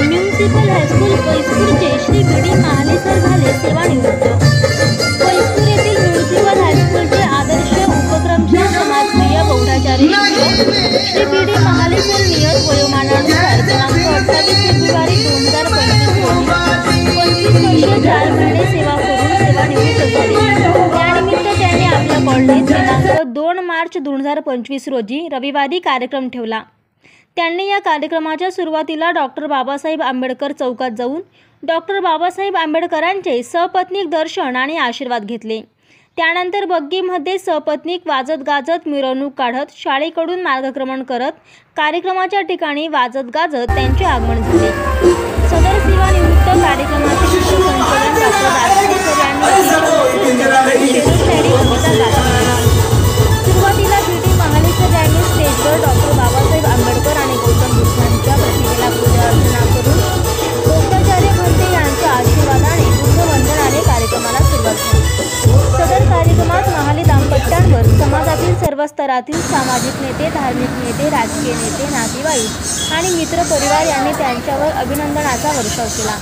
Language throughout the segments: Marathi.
म्युनिसिपल हायस्कूल पैसपूरचे श्री बी डी महाले सर झाले सेवानिवृत्त। पैसपूर येथील म्युनिसिपल हायस्कूलचे आदर्श उपक्रमशील समाजप्रिय बौद्धाचार्य शिक्षक श्री बी डी महाले सर नियत वयोमानानुसार दिनांक 28 फेब्रुवारी 2025 रोजी 25 वर्षे 4 महिने सेवा करून सेवानिवृत्त झाले। त्यानिमित्त त्यांनी आपल्या कॉलनीत दिनांक 2 मार्च 2025 रोजी रविवारी कार्यक्रम ठेवला। त्यांनी या कार्यक्रमाच्या सुरुवातीला डॉक्टर बाबासाहेब आंबेडकर चौकात जाऊन डॉक्टर बाबासाहेब आंबेडकरांचे सपत्नीक दर्शन आणि आशीर्वाद घेतले। त्यानंतर बग्गीमध्ये सपत्नीक वाजत गाजत मिरवणूक काढत शाळेकडून मार्गक्रमण करत कार्यक्रमाच्या ठिकाणी वाजत गाजत त्यांचे आगमन झाले। सदर सेवानिवृत्त कार्यक्रमाचे सूत्रसंचालन डॉक्टर दादासाहेब सुरुवातीला बी डी महाले सर यांनी स्टेजवर डॉक्टर बाबासाहेब आंबेडकर आणि गौतम बुद्धांच्या प्रतिमेला पूजा अर्चना करून बौद्धाचार्य भंते यांच्या आशीर्वादाने बुद्धवंदनाने कार्यक्रमाला सुरुवात झाली। सदर कार्यक्रमात महाले दाम्पत्यांवर समाजातील सर्व स्तरातील सामाजिक नेते, धार्मिक नेते, राजकीय नेते, नातेवाईक आणि मित्र परिवार यांनी त्यांच्यावर अभिनंदनाचा वर्षाव केला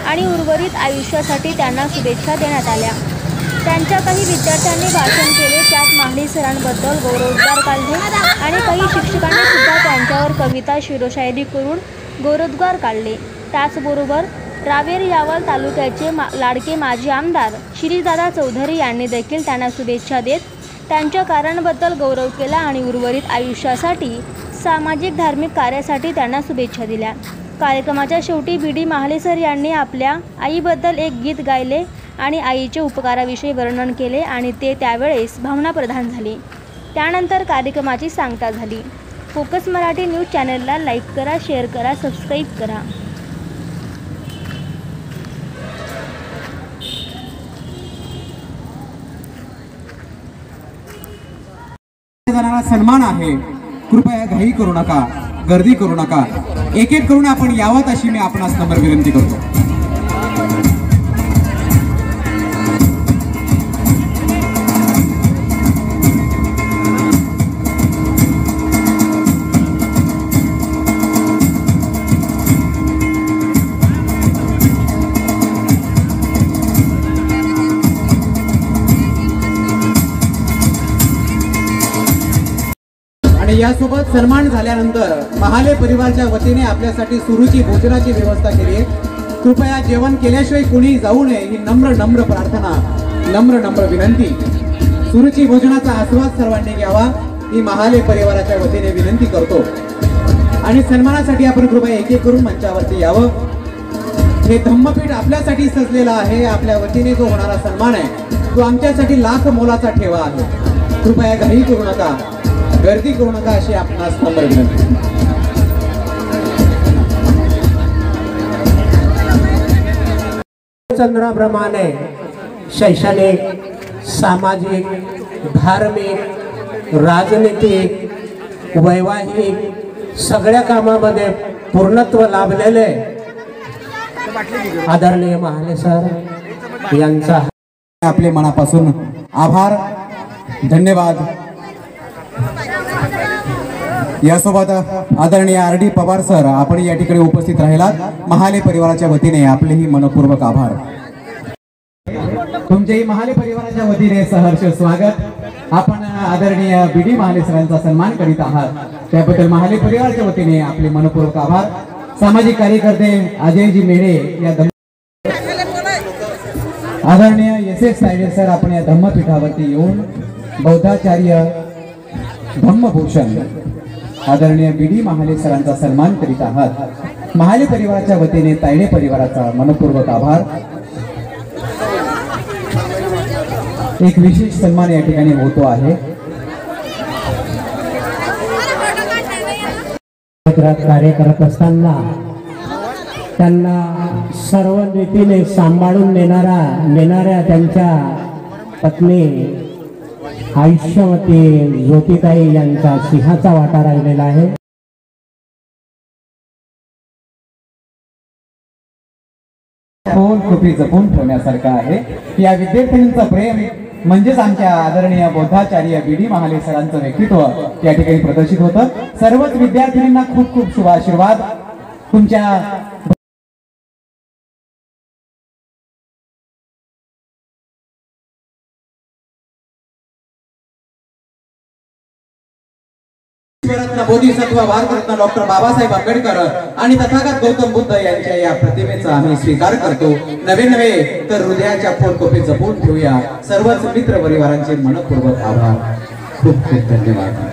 आणि उर्वरित आयुष्यासाठी त्यांना शुभेच्छा देण्यात आल्या। त्यांच्या काही विद्यार्थ्यांनी भाषण केले, त्यात महाले सरांबद्दल गौरवोद्गार काढले आणि काही शिक्षकांनी सुद्धा त्यांच्यावर कविता शिरोशायरी करून गौरवोद्गार काढले। त्याचबरोबर रावेर यावल तालुक्याचे लाडके माजी आमदार शिरीषदादा चौधरी यांनी देखील त्यांना शुभेच्छा देत त्यांच्या कार्याबद्दल गौरव केला आणि उर्वरित आयुष्यासाठी सामाजिक धार्मिक कार्यासाठी त्यांना शुभेच्छा दिल्या। कार्यक्रमाच्या शेवटी बी डी महाले सर यांनी आपल्या आईबद्दल एक गीत गायले आणि आईचे उपकाराविषयी वर्णन केले आणि ते त्यावेळेस भावनाप्रधान झाले। त्यानंतर कार्यक्रमाची सांगता झाली। फोकस मराठी न्यूज चॅनलला लाईक करा, शेअर करा, सबस्क्राईब करा। सन्मान आहे, कृपया घाई करू नका, गर्दी करू नका, एक एक करून आपण यावं अशी मी आपणास नम्र विनंती करतो। यासोबत सन्मान झाल्यानंतर महाले परिवाराच्या वतीने आपल्यासाठी सुरुची भोजनाची व्यवस्था केली आहे। कृपया जेवण केल्याशिवाय कुणी जाऊ नये ही नम्र प्रार्थना, नम्र विनंती। सुरुची भोजनाचा आस्वाद सर्वांनी घ्यावा ही महाले परिवाराच्या वतीने विनंती करतो आणि सन्मानासाठी आपण कृपया एक एक करून मंचावरती यावं। हे धम्मपीठ आपल्यासाठी सजलेलं आहे, आपल्या वतीने जो होणारा सन्मान आहे तो आमच्यासाठी लाख मोलाचा ठेवा आहे। कृपया घाई करू नका, गर्दी करू नका अशी आपणास नम्र विनंती। चंद्राप्रमाणे शैक्षणिक, सामाजिक, धार्मिक, राजनीतिक, वैवाहिक सगळ्या कामामध्ये पूर्णत्व लाभलेले आदरणीय महाले सर यांचा आपले मनापासून आभार, धन्यवाद। यासोबत आदरणीय आर डी पवार सर आपण या ठिकाणी उपस्थित राहिलात, महाले परिवाराच्या वतीने आपलेही मनपूर्वक आभार। तुमच्याही महाले परिवाराच्या वतीने सहर्ष स्वागत। आपण आदरणीय बी डी महाले सरांचा सन्मान करीत आहात त्याबद्दल महाले परिवाराच्या वतीने आपले मनपूर्वक आभार। सामाजिक कार्यकर्ते अजयजी मेढे या आदरणीय एस एस सायडे सर आपण या धम्मपीठावरती येऊन बौद्धाचार्य धम्मभूषण आदरणीय बी डी महाले सरांचा सन्मान करीत आहात। महाले परिवाराच्या वतीने तायडे परिवाराचा मनपूर्वक आभार। एक विशेष सन्मान या ठिकाणी होतो आहे। कार्य करत असताना त्यांना सर्व रीतीने सांभाळून नेणाऱ्या त्यांच्या पत्नी आयुष्यवती ज्योतिताई यांचा सिंहाचा वाटा राहिलेला आहे। खूप जपून ठेवण्यासारखं आहे। या विद्यार्थ्यांचं प्रेम म्हणजेच आमच्या आदरणीय बौद्धाचार्य बी डी महाले सरांचं व्यक्तित्व या ठिकाणी प्रदर्शित होतं। सर्वच विद्यार्थ्यांना खूप खूप शुभ आशीर्वाद। तुमच्या बोधिसत्व भारतरत्न डॉक्टर बाबासाहेब आंबेडकर आणि तथागत गौतम बुद्ध यांच्या या प्रतिमेचा आम्ही स्वीकार करतो. नवे तर हृदयाच्या पोटकोपे जपून ठेवूया. सर्वच मित्र परिवारांचे मनपूर्वक आभार. खूप खूप धन्यवाद.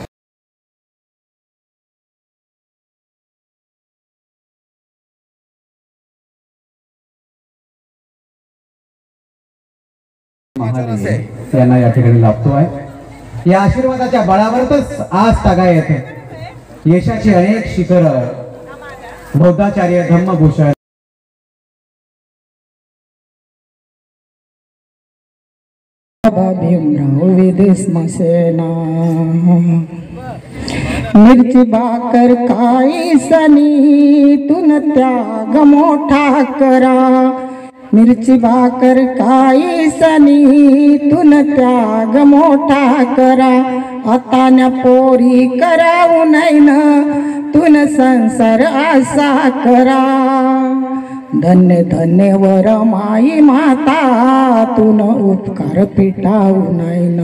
त्यांना या ठिकाणी लाभतो आहे. या आशीर्वादाच्या बळावरच आज तागायत यशाची अनेक शिखर बौद्धाचार्य धम्मभूषण भीमराव विदेशमासेना मिरची भाकर काही सनी तुन त्याग मोठा करा. मिरची भाकर काही सनी तुन त्याग मोठा करा. आता न पोरी करावू नैन तुन संसार असा करा. धन्य धन्य वर माई माता तुन उपकार पिटावू नैन.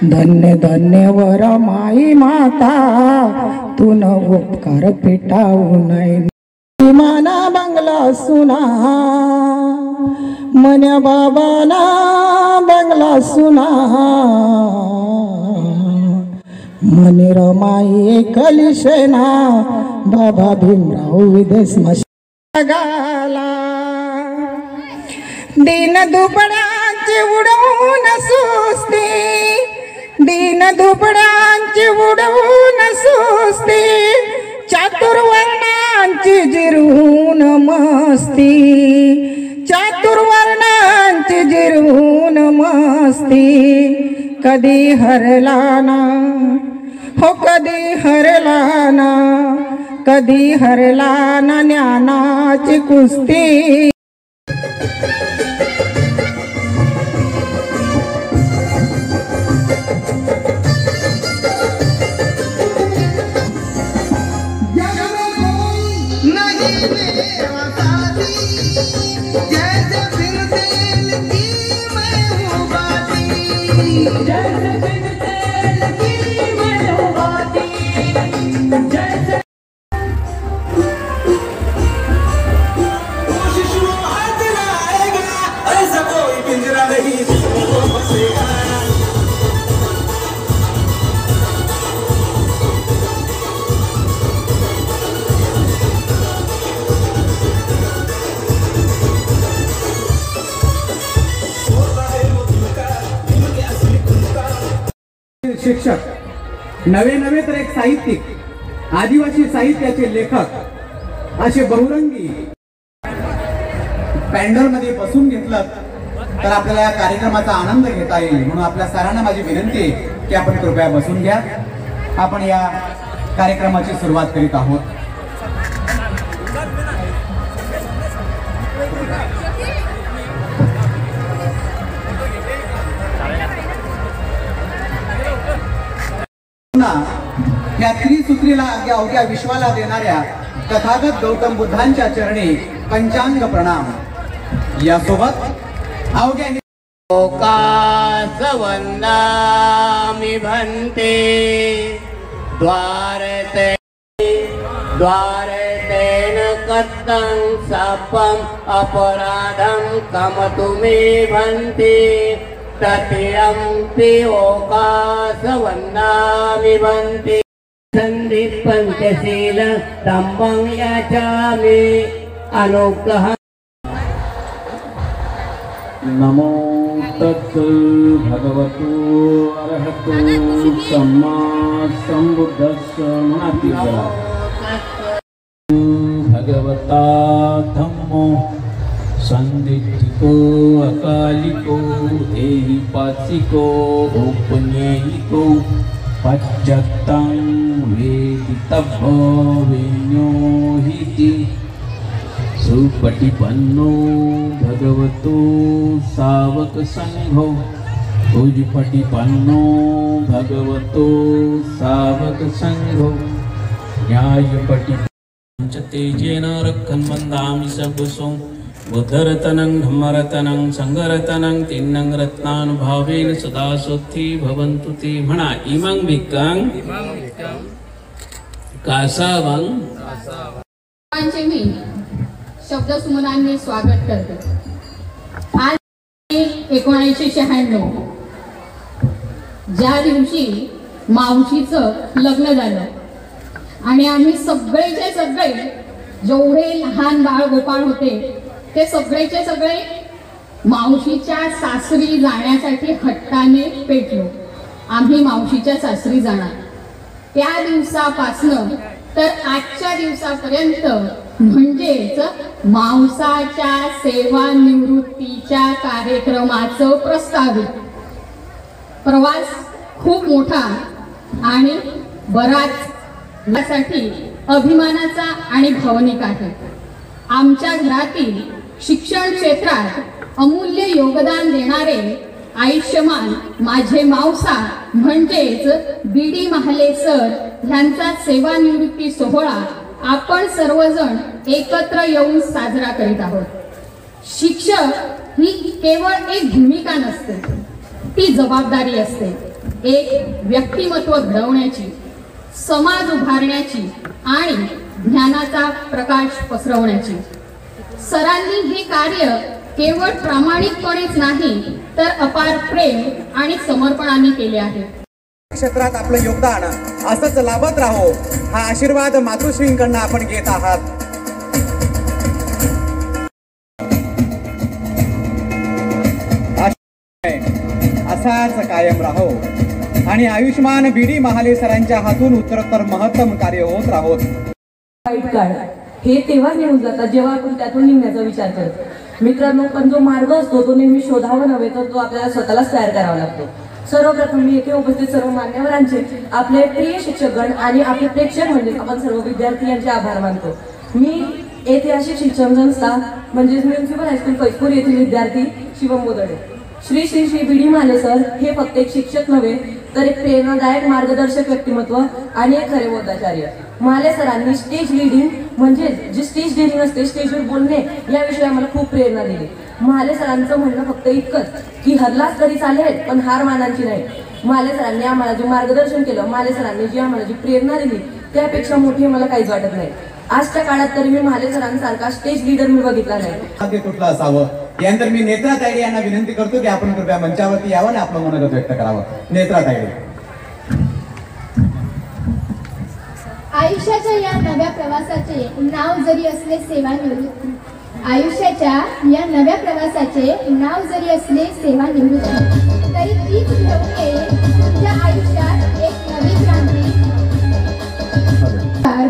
धन्य धन्य वर माई माता तुन उपकार पिटावू नैन. माना बंगला सुना मन्या बाबाना बंगला सुना. मने रमाई कलिशेना बाबा भीमराव विदेश गाला. दिन दुबळ्यांची उडवून सुस्ती. दिन दुबळ्यांची उडवून सुस्ती. चातुर्वर्णांची जिरवून मस्ती. चातुर्वर्णांची जिरवून मस्ती. कधी हरला ना हो कधी हरला ना. कधी हरला ना ज्ञानाची कुस्ती. शिक्षक नवे तर एक साहित्यिक आदिवासी साहित्याचे लेखक असे बहुरंगी पॅन्डल मध्ये बसून घेतलं तर आपल्याला या कार्यक्रमाचा आनंद घेता येईल. म्हणून आपल्या सारांना माझी विनंती आहे की आपण कृपया बसून घ्या. आपण या कार्यक्रमाची सुरुवात करीत आहोत. या त्रिसूत्रीला अवघ्या विश्वाला देणाऱ्या तथागत गौतम बुद्धांच्या चरणी पंचांग प्रणाम. यासोबत अवघ्या लोकास वंदामि भन्ते. द्वारते द्वारतेन कत्तं सपम अपराधं कमतु मे भन्ते. तत्यंपि ओकास वंदामि भन्ते. संधि पंचशील तम्बं याचामि अनुग्रह. नमो तत् भगवतो अरहतो सम्मा सम्बुद्धस्स. भगवता धम्मो संदिग्धिको अकालिको एहिपासिको औपन्ययिको पश्चात्तं वेदितव्यो विन्यो हिति. सुपटिपन्नो भगवतो सावक संघो. उजपटिपन्नो भगवतो सावक संघो. न्यायपटि तेजेन रक्षन् वन्दामि सर्वसो बुद्धरतनं धम्मरतनं संगरतनं तिन्नं रत्नानुभावेन सदा सोत्थी भवन्तु ते म्हणा इमं भिक्कं कासावं मी शब्दसुमनांनी स्वागत करते. आज 1996 ज्या दिवशी मावशीचं लग्न झालं आणि आम्ही सगळेचे सगळे जेवढे लहान बाळ गोपाळ होते ते सगळेचे सगळे मावशीच्या सासरी जाण्यासाठी हट्टाने पेटलो. आम्ही मावशीच्या सासरी जाणार. त्या दिवसापासनं तर आजच्या दिवसापर्यंत म्हणजेच मावसाच्या सेवानिवृत्तीच्या कार्यक्रमाचं प्रस्तावित प्रवास खूप मोठा आणि बराच यासाठी अभिमानाचा आणि भावनिक आहे. आमच्या घरातील शिक्षण क्षेत्रात अमूल्य योगदान देणारे आयुष्यमान माझे मावसा म्हणजेच बीडी महाले सर यांचा सेवानिवृत्ती सोहळा आपण सर्वजण एकत्र येऊन साजरा करीत आहोत. शिक्षक ही केवळ एक भूमिका नसते, ती जबाबदारी असते. एक व्यक्तिमत्व घडवण्याची, समाज उभारण्याची आणि ज्ञानाचा प्रकाश पसरवण्याची. सरांनी हे कार्य केवळ प्रामाणिकपणेच नाही तर अपार प्रेम आणि समर्पणाने केले आहे. क्षेत्रात आपलं योगदान असंच लाभत राहो हा आशीर्वाद मातृश्रींकडून आपण घेत आहात. असाच कायम राहो आणि आयुष्मान बीडी महाले सरांच्या हातून उत्तरोत्तर महत्तम कार्य होत राहोत. वाईट काळ हे तेव्हा निघून जातात जेव्हा आपण त्यातून निघण्याचा विचार करतो. मित्रांनो, पण जो मार्ग असतो तो नेहमी शोधावा नव्हे तर तो आपल्याला स्वतःलाच तयार करावा लागतो. सर्वप्रथम मी येथे उपस्थित सर्व मान्यवरांचे, आपले प्रिय शिक्षकगण आणि आपले प्रेक्षक म्हणजे आपण सर्व विद्यार्थी यांचे आभार मानतो. मी ऐतिहासिक शिक्षण संस्था म्हणजेच म्युनिसिपल हायस्कूल फैजपूर येथील विद्यार्थी शिवम बोदडे. श्री श्री श्री बीडी महाले सर हे फक्त एक शिक्षक नव्हे तर एक प्रेरणादायक मार्गदर्शक व्यक्तिमत्व आणि एक खरे बोधाचार्य. महाले सरांनी स्टेज लिडिंग म्हणजे जी स्टेज लिडिंग असते, स्टेजवर बोलणे याविषयी आम्हाला खूप प्रेरणा दिली. महाले सरांचं म्हणणं फक्त इतकंच की हरलाच तरी चालेल पण हार मानांची नाही. महाले सरांनी आम्हाला जे मार्गदर्शन केलं, महाले सरांनी जी आम्हाला जी प्रेरणा दिली त्यापेक्षा मोठी मला काहीच वाटत नाही. आजच्या काळात तरी मी महाले सरांसारखा स्टेज लीडर मी बघितला नाही. ते कुठलं असावं यानंतर मी नेत्रा तायडे यांना विनंती करतो की आपण कृपया मंचावरती यावं आणि आपलं मनोगत व्यक्त करावं. नेत्रा तायडे. आयुष्याच्या या नव्या प्रवासाचे नाव जरी असले सेवानिवृत्ती, आयुष्याच्या या नव्या प्रवासाचे नाव जरी असले सेवानिवृत्ती, तरी तीच घेऊन येईल तुमच्या आयुष्यात एक नवी क्रांती.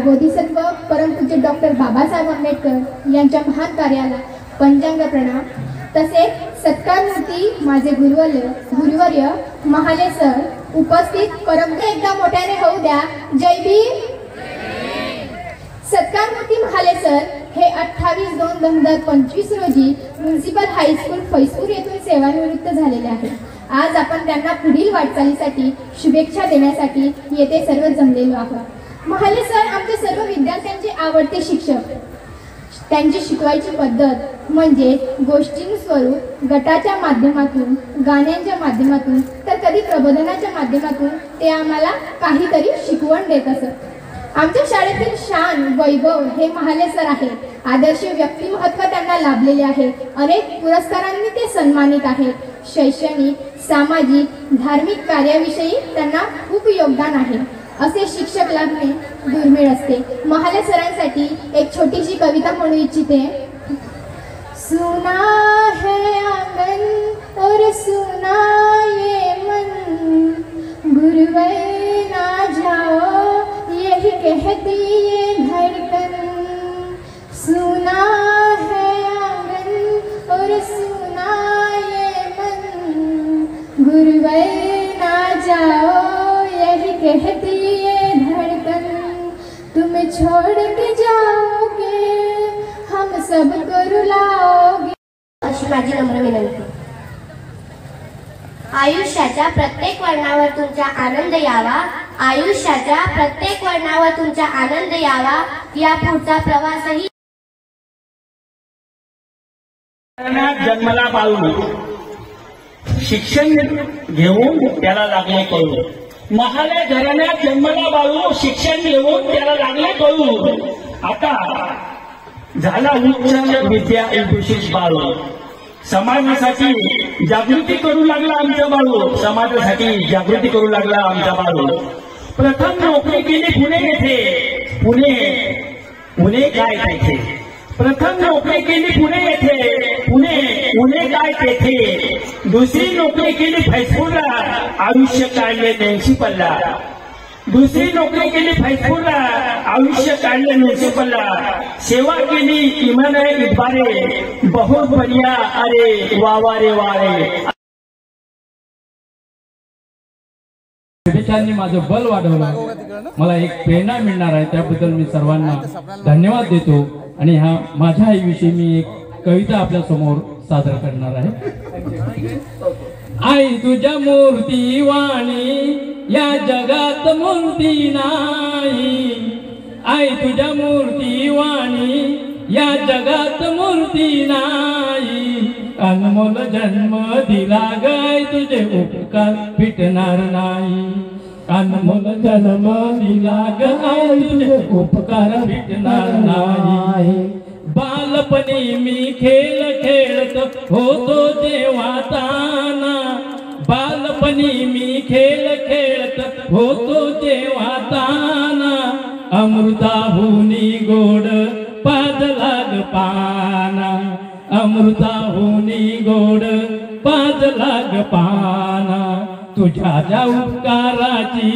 बोधिसत्व परमपूज्य डॉक्टर बाबासाहेब आंबेडकर यांच्या महान कार्याला पंचांग प्रणाम. तसेच सत्कारमूर्ती माझे गुरुवर्य महाले सर उपस्थित परम एकदा मोठ्याने होऊ द्या. जय भीम. सत्कारमूर्ती महाले सर हे 28/2/2025 रोजी म्युनिसिपल हायस्कूल फैजपूर येथून सेवानिवृत्त झालेले आहेत. आज आपण त्यांना पुढील वाटचालीसाठी शुभेच्छा देण्यासाठी येथे सर्व जमलेलो आहोत. महाले सर आमचे सर्व विद्यार्थ्यांचे आवडते शिक्षक. त्यांची शिकवायची पद्धत म्हणजे गोष्टीं स्वरूप, गटाच्या माध्यमातून, गाण्यांच्या माध्यमातून तर कधी प्रबोधनाच्या माध्यमातून ते आम्हाला काहीतरी शिकवण देत असत. आमच्या शाळेतील शान वैभव हे महाले सर आहेत. आदर्श व्यक्तिमत्व त्यांना लाभलेले आहे. अनेक पुरस्कारांनी ते सन्मानित आहेत. शैक्षणिक, सामाजिक, धार्मिक कार्याविषयी त्यांना खूप योगदान आहे. असे शिक्षक लाभणे दुर्मिळ असते. महाले सरांसाठी एक छोटीशी कविता म्हणू इच्छिते. सुना है आंगन और सुना ये मन, गुरुवर ना जाओ यही कहती ये धड़कन. सुना है आंगन और सुना ये मन, गुरुवर ना जाओ यही कहती ये धड़कन. तुम छोड़ के जाओगे हम सबको रुलाओगे. अशी माझी नम्र विनंती. आयुष्याच्या प्रत्येक वळणावर तुमचा आनंद यावा, आयुष्याच्या प्रत्येक वळणावर तुमचा आनंद यावा. या पुढचा प्रवासही जन्मला बाळू शिक्षण घेऊन त्याला लागले कळू. महाले घराण्यात जन्मला बाळू शिक्षण घेऊन त्याला लागले कळू. आता झाला उच्च विद्या विशेष बाळू. समाजासाठी जागृती करू लागला आमचा बाळू. समाजासाठी जागृती करू लागला आमचा बाळू. प्रथम नोकरी केली पुणे येथे. पुणे काय तेथे. प्रथम नोकरी केली पुणे येथे. पुणे काय तेथे. दुसरी नोकरी केली फैजपूरला. आयुष्य काढले म्युन्सिपलला. दुसरी नोकरी केली फैजपूरला. आयुष्य काढले म्युन्सिपलला. सेवा केली इमाने इतबारे. बहुत बढ़िया अरे वावारे वारे. शुभेच्छांनी माझं बल वाढवलं. मला एक प्रेरणा मिळणार आहे. त्याबद्दल मी सर्वांना धन्यवाद देतो. आणि ह्या माझ्या आईविषयी मी एक कविता आपल्या समोर सादर करणार आहे. आई तुझ्या मूर्ती वाणी या जगात मूर्ती नाही. आई तुझ्या मूर्ती वाणी या जगात मूर्ती नाही. अनमोल जन्म दिला गाय तुझे उपकार फिटणार नाही. अनमोल जन्म दिला गाय तुझे उपकार फिटणार नाही. बालपणी मी खेळ खेळत होतो जेव्हा ताना. बालपणी मी खेळ खेळत होतो जेव्हा ताना. अमृताहुनी गोड पाज लाग पाना. अमृताहुनी गोड पाज लाग पाना. तुझ्या ज्या उपकाराची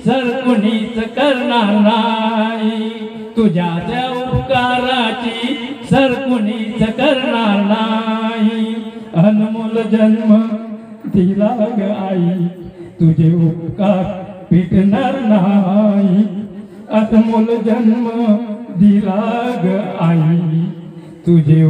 सर कुणीच करणार नाही. तुझ्या ज्या उपकाराची सर कुणीच करणार नाही. अनमोल जन्म दिला ग आई तुझे उपकार फिटणार नाही. अनमोल जन्म दिला ग आई तुझे